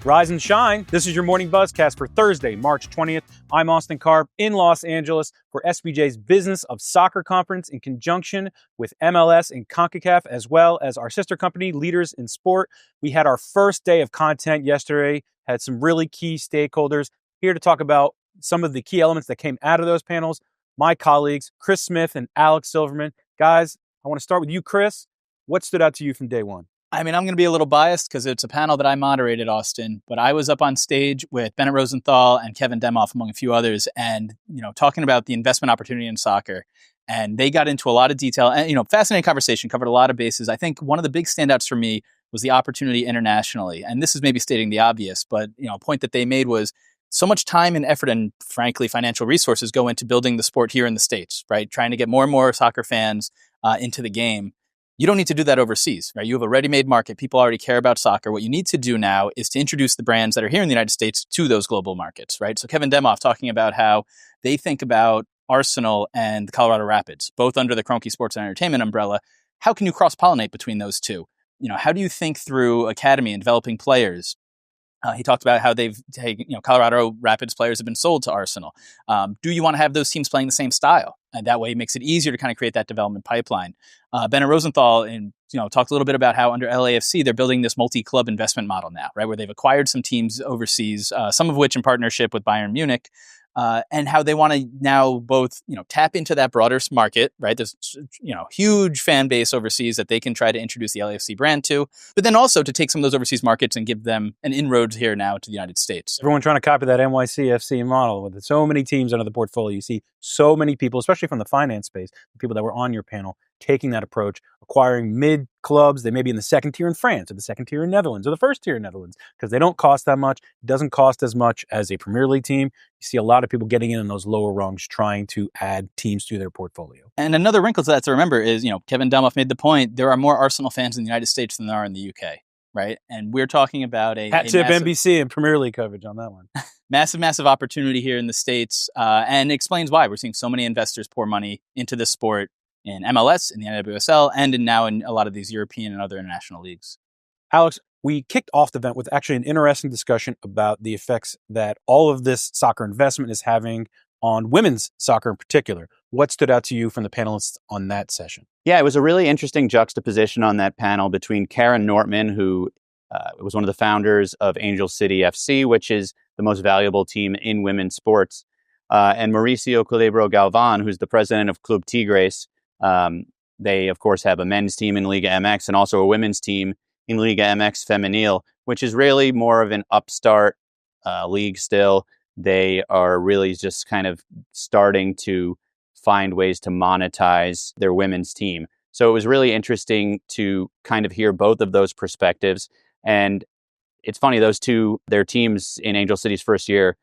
Rise and shine. This is your morning Buzzcast for Thursday, March 20th. I'm Austin Karp in Los Angeles for SBJ's Business of Soccer Conference in conjunction with MLS and CONCACAF, as well as our sister company, Leaders in Sport. We had our first day of content yesterday, had some really key stakeholders here to talk about some of the key elements that came out of those panels. My colleagues, Chris Smith and Alex Silverman. Guys, I want to start with you, Chris. What stood out to you from day one? I mean, I'm going to be a little biased because it's a panel that I moderated, Austin, but I was up on stage with Bennett Rosenthal and Kevin Demoff, among a few others, and, talking about the investment opportunity in soccer. And they got into a lot of detail and, fascinating conversation, covered a lot of bases. I think one of the big standouts for me was the opportunity internationally. And this is maybe stating the obvious, but, a point that they made was so much time and effort and, frankly, financial resources go into building the sport here in the States, right? Trying to get more and more soccer fans into the game. You don't need to do that overseas, right? You have a ready-made market. People already care about soccer. What you need to do now is to introduce the brands that are here in the United States to those global markets, right? So Kevin Demoff talking about how they think about Arsenal and the Colorado Rapids, both under the Kroenke Sports and Entertainment umbrella. How can you cross-pollinate between those two? How do you think through academy and developing players? He talked about how they've taken, Colorado Rapids players have been sold to Arsenal. Do you want to have those teams playing the same style? And that way it makes it easier to kind of create that development pipeline. Bennett Rosenthal talked a little bit about how under LAFC, they're building this multi-club investment model now, right? Where they've acquired some teams overseas, some of which in partnership with Bayern Munich, and how they want to now both, tap into that broader market, right? There's, huge fan base overseas that they can try to introduce the LAFC brand to, but then also to take some of those overseas markets and give them an inroads here now to the United States. Everyone trying to copy that NYCFC model with so many teams under the portfolio. You see so many people, especially from the finance space, the people that were on your panel, taking that approach, acquiring mid-clubs. They may be in the second tier in France or the second tier in Netherlands or the first tier in Netherlands because they don't cost that much. It doesn't cost as much as a Premier League team. You see a lot of people getting in those lower rungs trying to add teams to their portfolio. And another wrinkle to that to remember is, Kevin Demoff made the point, there are more Arsenal fans in the United States than there are in the UK, right? And we're talking about a tip NBC and Premier League coverage on that one. massive opportunity here in the States, and explains why we're seeing so many investors pour money into this sport in MLS, in the NWSL, and now in a lot of these European and other international leagues. Alex, we kicked off the event with actually an interesting discussion about the effects that all of this soccer investment is having on women's soccer in particular. What stood out to you from the panelists on that session? Yeah, it was a really interesting juxtaposition on that panel between Karen Nortman, who was one of the founders of Angel City FC, which is the most valuable team in women's sports, and Mauricio Culebro Galvan, who's the president of Club Tigres. They, of course, have a men's team in Liga MX and also a women's team in Liga MX Femenil, which is really more of an upstart league still. They are really just kind of starting to find ways to monetize their women's team. So it was really interesting to kind of hear both of those perspectives. And it's funny, their teams in Angel City's first year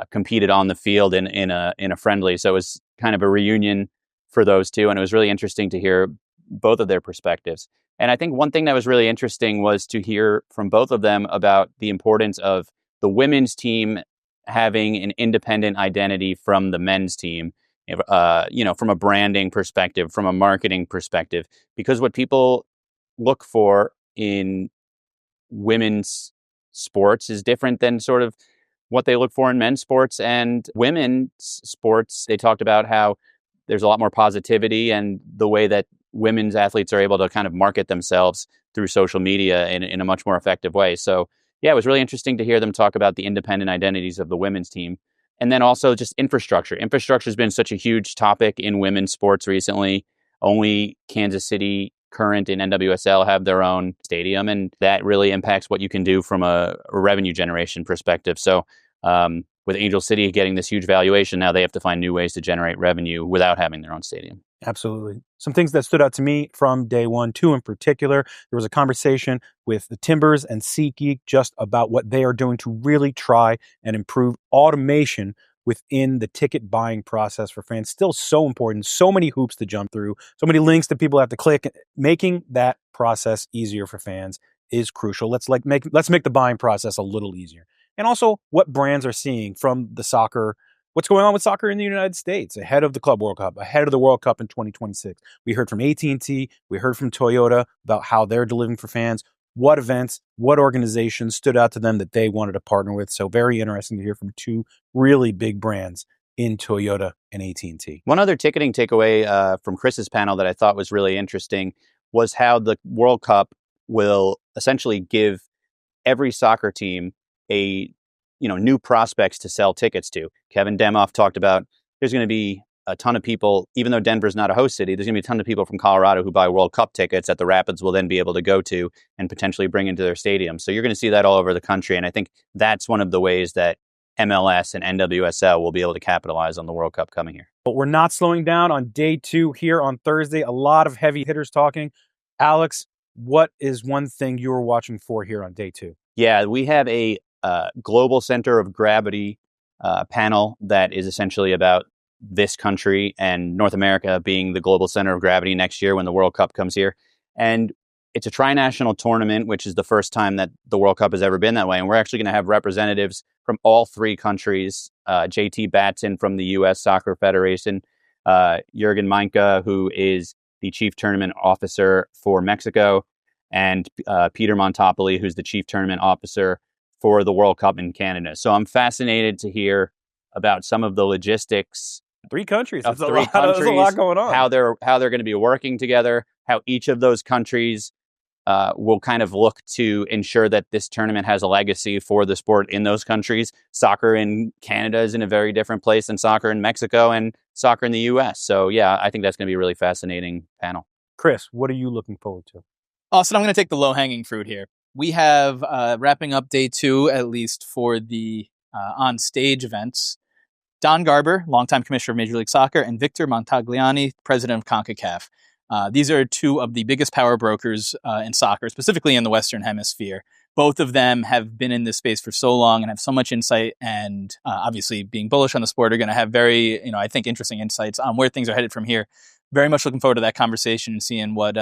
competed on the field in a friendly. So it was kind of a reunion for those two. And it was really interesting to hear both of their perspectives. And I think one thing that was really interesting was to hear from both of them about the importance of the women's team having an independent identity from the men's team, from a branding perspective, from a marketing perspective, because what people look for in women's sports is different than sort of what they look for in men's sports and women's sports. They talked about how there's a lot more positivity and the way that women's athletes are able to kind of market themselves through social media in a much more effective way. So yeah, it was really interesting to hear them talk about the independent identities of the women's team. And then also just infrastructure. Infrastructure has been such a huge topic in women's sports recently. Only Kansas City Current and NWSL have their own stadium, and that really impacts what you can do from a revenue generation perspective. So with Angel City getting this huge valuation, now they have to find new ways to generate revenue without having their own stadium. Absolutely. Some things that stood out to me from day one, two in particular. There was a conversation with the Timbers and SeatGeek just about what they are doing to really try and improve automation within the ticket buying process for fans. Still so important, so many hoops to jump through, so many links that people have to click. Making that process easier for fans is crucial. Let's make the buying process a little easier. And also what brands are seeing from the soccer, what's going on with soccer in the United States ahead of the Club World Cup, ahead of the World Cup in 2026. We heard from AT&T, we heard from Toyota about how they're delivering for fans. what events, what organizations stood out to them that they wanted to partner with. So very interesting to hear from two really big brands in Toyota and AT&T. One other ticketing takeaway from Chris's panel that I thought was really interesting was how the World Cup will essentially give every soccer team a new prospects to sell tickets to. Kevin Demoff talked about there's going to be a ton of people, even though Denver's not a host city, there's going to be a ton of people from Colorado who buy World Cup tickets that the Rapids will then be able to go to and potentially bring into their stadium. So you're going to see that all over the country. And I think that's one of the ways that MLS and NWSL will be able to capitalize on the World Cup coming here. But we're not slowing down on day 2 here on Thursday. A lot of heavy hitters talking. Alex, what is one thing you were watching for here on day 2? Yeah, we have a global center of gravity panel that is essentially about this country and North America being the global center of gravity next year when the World Cup comes here. And it's a tri-national tournament, which is the first time that the World Cup has ever been that way. And we're actually going to have representatives from all 3 countries. JT Batson from the U.S. Soccer Federation, Jürgen Meinke, who is the chief tournament officer for Mexico, and Peter Montopoli, who's the chief tournament officer for the World Cup in Canada. So I'm fascinated to hear about some of the logistics. 3 countries. Of There's three countries, there's a lot going on. How they're going to be working together, how each of those countries will kind of look to ensure that this tournament has a legacy for the sport in those countries. Soccer in Canada is in a very different place than soccer in Mexico and soccer in the U.S. So yeah, I think that's going to be a really fascinating panel. Chris, what are you looking forward to? Austin, I'm going to take the low-hanging fruit here. We have wrapping up day 2, at least for the on-stage events. Don Garber, longtime commissioner of Major League Soccer, and Victor Montagliani, president of CONCACAF. These are 2 of the biggest power brokers in soccer, specifically in the Western Hemisphere. Both of them have been in this space for so long and have so much insight, and obviously being bullish on the sport are going to have very, I think, interesting insights on where things are headed from here. Very much looking forward to that conversation and seeing what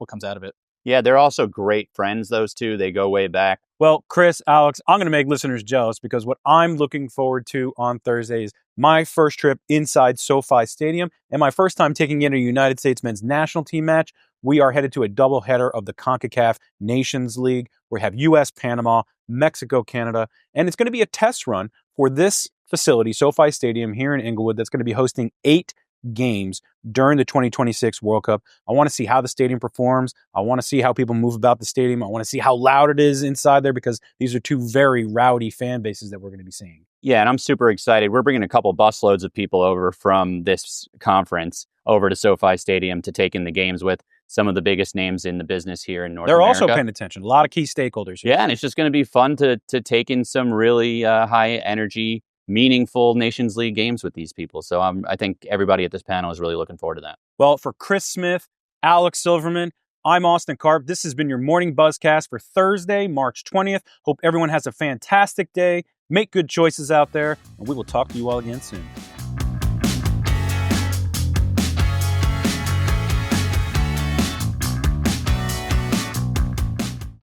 comes out of it. Yeah, they're also great friends, those 2. They go way back. Well, Chris, Alex, I'm going to make listeners jealous because what I'm looking forward to on Thursday is my first trip inside SoFi Stadium and my first time taking in a United States men's national team match. We are headed to a doubleheader of the CONCACAF Nations League. We have U.S., Panama, Mexico, Canada, and it's going to be a test run for this facility, SoFi Stadium here in Inglewood, that's going to be hosting 8 games during the 2026 World Cup. I want to see how the stadium performs. I want to see how people move about the stadium. I want to see how loud it is inside there because these are 2 very rowdy fan bases that we're going to be seeing. Yeah, and I'm super excited. We're bringing a couple busloads of people over from this conference over to SoFi Stadium to take in the games with some of the biggest names in the business here in North America. They're also paying attention. A lot of key stakeholders here. Yeah, and it's just going to be fun to take in some really high energy, meaningful Nations League games with these people. So I think everybody at this panel is really looking forward to that. Well, for Chris Smith, Alex Silverman, I'm Austin Karp. This has been your morning Buzzcast for Thursday, March 20th. Hope everyone has a fantastic day. Make good choices out there, and we will talk to you all again soon.